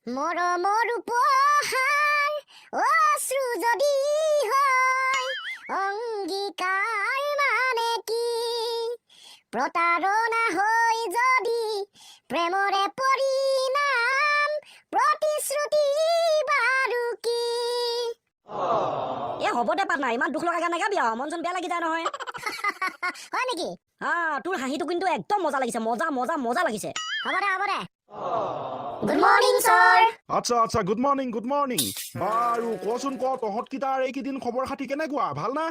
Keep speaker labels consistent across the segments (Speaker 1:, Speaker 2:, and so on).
Speaker 1: মৰমৰ উপহাৰ অশ্ৰু যদি হয় অংগীকাৰ মানে কি প্ৰতাৰণা হৈ যদি প্ৰেমৰে পৰিণাম প্ৰতিশ্ৰুতি বাৰু কি
Speaker 2: এ হ'ব দে পাটনা ইমান দুখ লগা গান নাগাবি আৰু মন চন বেয়া লাগি যায় নহয়
Speaker 1: হয় নেকি
Speaker 2: তোৰ হাঁহিটো কিন্তু একদম মজা লাগিছে মজা মজা মজা লাগিছে
Speaker 1: হ'ব দে গুড মৰ্নিং ছাৰ
Speaker 3: আচ্ছা গুড মৰ্নিং বাৰু কচোন ক তহঁতকেইটাৰ এইকেইদিন খবৰ খাতি কেনেকুৱা ভাল না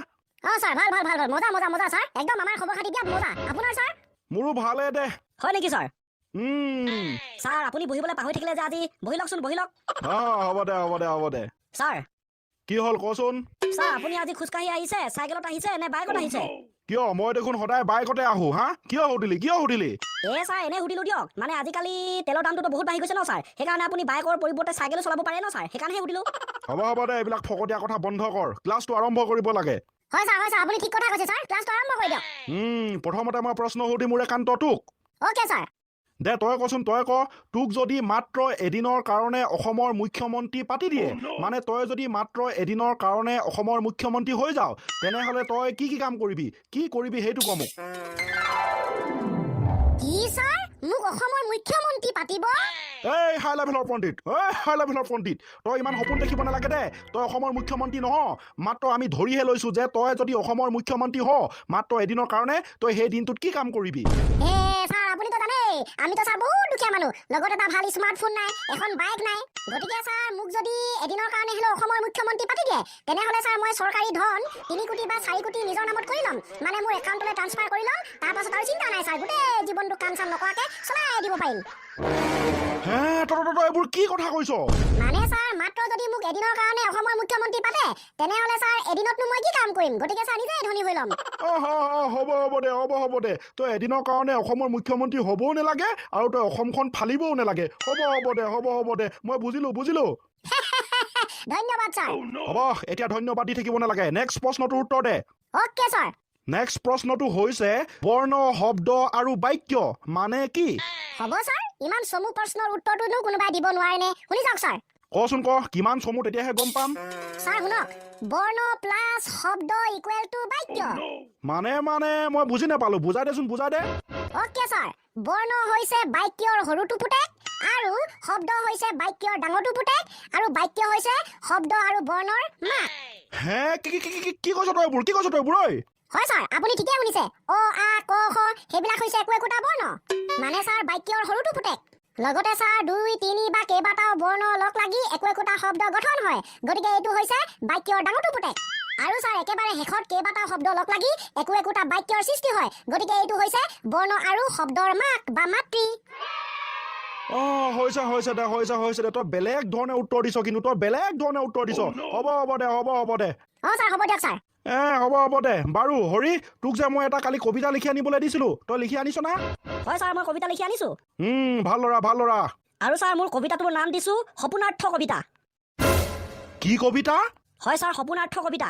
Speaker 1: ছাৰ ভাল মজা ছাৰ একদম আমাৰ খবৰ খাতি বিৰাট মজা আপোনাৰ ছাৰ
Speaker 3: মোৰো ভালে দে
Speaker 2: হয় নেকি ছাৰ
Speaker 3: উম
Speaker 2: ছাৰ আপুনি বহিবলৈ পাহৰি থাকিলে যে আজি বহি লওকচোন বহি লওক
Speaker 3: হ'ব দে
Speaker 2: ছাৰ
Speaker 3: কি হ'ল কচোন
Speaker 2: ছাৰ আপুনি আজি খোজকাঢ়ি আহিছে চাইকেলত আহিছে নে বাইকত আহিছে
Speaker 3: কিয় মই দেখোন সদায় বাইকতে আহো হা কিয় সুধিলি
Speaker 2: ছাৰ এনে সুধিলো দিয়ক মানে আজিকালি তেলৰ দামটোতো বহুত বাঢ়ি গৈছে ন ছাৰ সেইকাৰণে আপুনি বাইকৰ পৰিৱৰ্তে চাইকেলো চলাব পাৰে ন ছাৰ সেইকাৰণেহে সুধিলো
Speaker 3: হ'ব দে এইবিলাক ফকতীয়া কথা বন্ধ কৰ ক্লাছটো আৰম্ভ কৰিব লাগে
Speaker 1: হয় ছাৰ আপুনি ঠিক কথা কৈছে ছাৰ ক্লাছটো আৰম্ভ কৰি দিয়ক
Speaker 3: প্ৰথমতে মই প্ৰশ্ন সুধিম একান্ত তোক
Speaker 1: অ'কে ছাৰ
Speaker 3: দে তই ক তোক যদি মাত্ৰ এদিনৰ কাৰণে অসমৰ মুখ্যমন্ত্ৰী পাতি দিয়ে মানে তই যদি মাত্ৰ এদিনৰ কাৰণে অসমৰ মুখ্যমন্ত্ৰী হৈ যাও তেনেহলে তই কি কাম কৰিবি সেইটো ক মোক
Speaker 1: কি ছাৰ মোক অসমৰ মুখ্যমন্ত্ৰী পাতিব
Speaker 3: এই হাই লেভেলৰ পণ্ডিত তই ইমান সপোন দেখিব নালাগে দে তই অসমৰ মুখ্যমন্ত্ৰী নহ মাত্ৰ আমি ধৰিহে লৈছো যে তই যদি অসমৰ মুখ্যমন্ত্ৰী হ মাত্ৰ এদিনৰ কাৰণে তই সেই দিনটোত কি কাম কৰিবি
Speaker 1: ছাৰ আপুনিতো জানেই আমিতো ছাৰ বহুত দুখীয়া মানুহ লগত এটা ভাল স্মাৰ্টফোন নাই এখন বাইক নাই গতিকে ছাৰ মোক যদি এদিনৰ কাৰণে হ'লেও অসমৰ মুখ্যমন্ত্ৰী পাতি দিয়ে তেনেহ'লে ছাৰ মই চৰকাৰী ধন 3 কোটি বা 4 কোটি নিজৰ নামত কৰি ল'ম মানে মোৰ একাউণ্টলৈ ট্ৰান্সফাৰ কৰি ল'ম তাৰপাছত আৰু চিন্তা নাই ছাৰ গোটেই জীৱনটো কাম চাম নকৰাকৈ চলাই দিব পাৰিম
Speaker 3: হে তই এইবোৰ কি কথা কৈছ
Speaker 1: মানে ছাৰ মাত্ৰ যদি মোক এদিনৰ কাৰণে অসমৰ মুখ্যমন্ত্ৰী পাতে তেনেহ'লে ছাৰ এদিনতনো মই কি কাম কৰিম গতিকে ছাৰ নিজেই ধনী হৈ ল'ম
Speaker 3: হ'ব দে তই এদিনৰ কাৰণে অসমৰ মুখ্যমন্ত্ৰী হ'বও নালাগে আৰু তই অসমখন ফালিবও নালাগে হ'ব দে মই বুজিলো
Speaker 1: ধন্যবাদ ছাৰ
Speaker 3: হ'ব এতিয়া ধন্যবাদ দি থাকিব নালাগে নেক্সট প্ৰশ্নটোৰ উত্তৰ দে
Speaker 1: অ'কে ছাৰ
Speaker 3: নেক্সট প্ৰশ্নটো হৈছে বৰ্ণ শব্দ আৰু বাক্য মানে কি
Speaker 1: হ'ব ছাৰ ইমান চমু প্ৰশ্নৰ উত্তৰটোনো কোনোবাই দিব নোৱাৰেনে শুনি চাওক ছাৰ
Speaker 3: কচোন কিমান চমু তেতিয়াহে গম পাম
Speaker 1: ছাৰ শুনক বৰ্ণ প্লাছ শব্দ ইকুৱেল টু বাক্য
Speaker 3: মানে মই বুজি নাপালো বুজাই দে
Speaker 1: অ'কে ছাৰ বৰ্ণ হৈছে বাক্যৰ সৰুটো পুতেক আৰু শব্দ হৈছে বাক্যৰ ডাঙৰটো পুতেক আৰু বাক্য হৈছে শব্দ আৰু বৰ্ণৰ মাক
Speaker 3: হে কি কৈছ তই এইবোৰ ঐ
Speaker 1: হয় ছাৰ আপুনি ঠিকেই শুনিছে অ আ ক খ সেইবিলাক হৈছে একোটা বৰ্ণ মানে ছাৰ বাক্যৰ সৰুটো পুতেক লগতে ছাৰ 2 3 বা কেইবাটাও বৰ্ণ লগ লাগি একোটা শব্দ গঠন হয় গতিকে এইটো হৈছে বাক্যৰ ডাঙৰটো পুতেক আৰু ছাৰ একেবাৰে শেষত কেইবাটাও শব্দ লগ লাগি একোটা বাক্যৰ সৃষ্টি হয় গতিকে এইটো হৈছে বৰ্ণ আৰু শব্দৰ মাক বা মাতৃ
Speaker 3: হৈছে দে তই বেলেগ ধৰণে উত্তৰ দিছ কিন্তু হ'ব দে
Speaker 1: ছাৰ হ'ব দিয়ক ছাৰ
Speaker 3: হ'ব দে বাৰু হৰি তোক যে মই এটা কালি কবিতা লিখি আনিবলৈ দিছিলো তই লিখি আনিছ না
Speaker 2: হয় ছাৰ মই কবিতা লিখি আনিছো
Speaker 3: ভাল ল'ৰা
Speaker 2: আৰু ছাৰ মোৰ কবিতাটোৰ নাম দিছো সপোনাৰ্থ কবিতা
Speaker 3: কি কবিতা
Speaker 2: হয় ছাৰ সপোনাৰ্থ কবিতা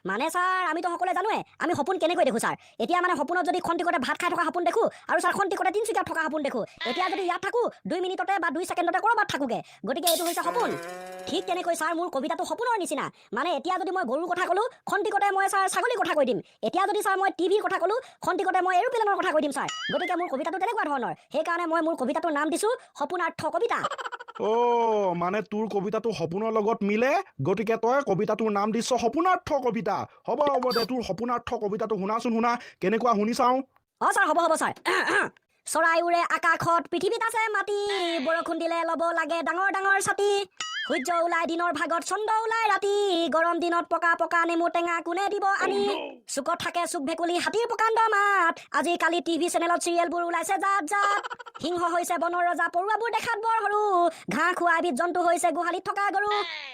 Speaker 3: মানে
Speaker 2: ছাৰ আমিতো সকলোৱে জানোৱে আমি সপোন কেনেকৈ দেখো ছাৰ এতিয়া মানে সপোনত যদি খন্তিকতে ভাত খাই থকা সপোন দেখো আৰু ছাৰ খন্তিকতে তিনচুকীয়াত থকা সপোন দেখো এতিয়া যদি ইয়াত থাকো 2 মিনিটতে বা 2 ছেকেণ্ডতে ক'ৰবাত থাকোগে গতিকে এইটো হৈছে সপোন ঠিক তেনেকৈ ছাৰ মোৰ কবিতাটো সপোনৰ নিচিনা মানে এতিয়া যদি মই গৰুৰ কথা ক'লো খন্তিকতে মই ছাৰ ছাগলীৰ কথা কৈ দিম এতিয়া যদি ছাৰ মই টিভিৰ কথা ক'লো খন্তিকতে মই এৰোপ্লেনৰ কথা কৈ দিম ছাৰ গতিকে মোৰ কবিতাটো তেনেকুৱা ধৰণৰ সেইকাৰণে মই মোৰ কবিতাটোৰ নাম দিছো সপোনাৰ্থ কবিতা
Speaker 3: মানে তোৰ কবিতাটো সপোনৰ লগত মিলে গতিকে তই কবিতাটোৰ নাম দিছ সপোনাৰ্থ কবিতা হ'ব দে তোৰ সপোনাৰ্থ কবিতাটো শুনা কেনেকুৱা শুনি চাওঁ
Speaker 2: ছাৰ হ'ব ছাৰ চৰাই উৰে আকাশত পৃথিৱীত আছে মাটি বৰষুণ দিলে ল'ব লাগে ডাঙৰ ডাঙৰ ছাতি সূৰ্য ওলাই দিনৰ ভাগত চন্দ্ৰ ওলাই ৰাতি গৰম দিনত পকা নেমু টেঙা কোনে দিব আনি চুকত থাকে চুক ভেকুলি হাতীৰ প্ৰকাণ্ড মাত আজিকালি টিভি চেনেলত চিৰিয়েলবোৰ ওলাইছে জাত সিংহ হৈছে বনৰ ৰজা পৰুৱাবোৰ দেখাত বৰ সৰু ঘাঁহ খোৱা এবিধ জন্তু হৈছে গোহালিত থকা গৰু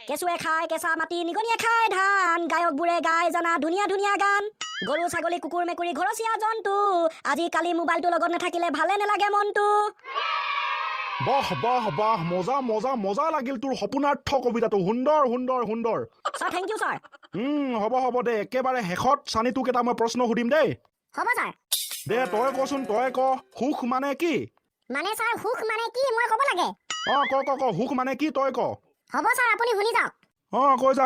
Speaker 2: কেঁচুৱে খায় কেঁচা মাটি নিগনিয়ে খায় ধান গায়কবোৰে গায় জানা ধুনীয়া ধুনীয়া গান গৰু ছাগলী কুকুৰ মেকুৰী ঘৰচীয়া জন্তু আজিকালি মোবাইলটো লগত নাথাকিলে ভালে নালাগে মনটো
Speaker 3: বাহ মজা লাগিল তোৰ সপোনাৰ্থ কবিতাটো সুন্দৰ
Speaker 2: ছাৰ থেংক ইউ ছাৰ
Speaker 3: হ'ব দে একেবাৰে শেষত চানি তোক এটা মই প্ৰশ্ন সুধিম দেই
Speaker 1: হ'ব ছাৰ
Speaker 3: দে তই ক সুখ মানে কি
Speaker 1: মানে ছাৰ সুখ মানে কি মই ক'ব লাগে
Speaker 3: ক ক ক হুক মানে কি তই ক
Speaker 1: হ'ব ছাৰ আপুনি শুনি যাওক
Speaker 3: কৈ যা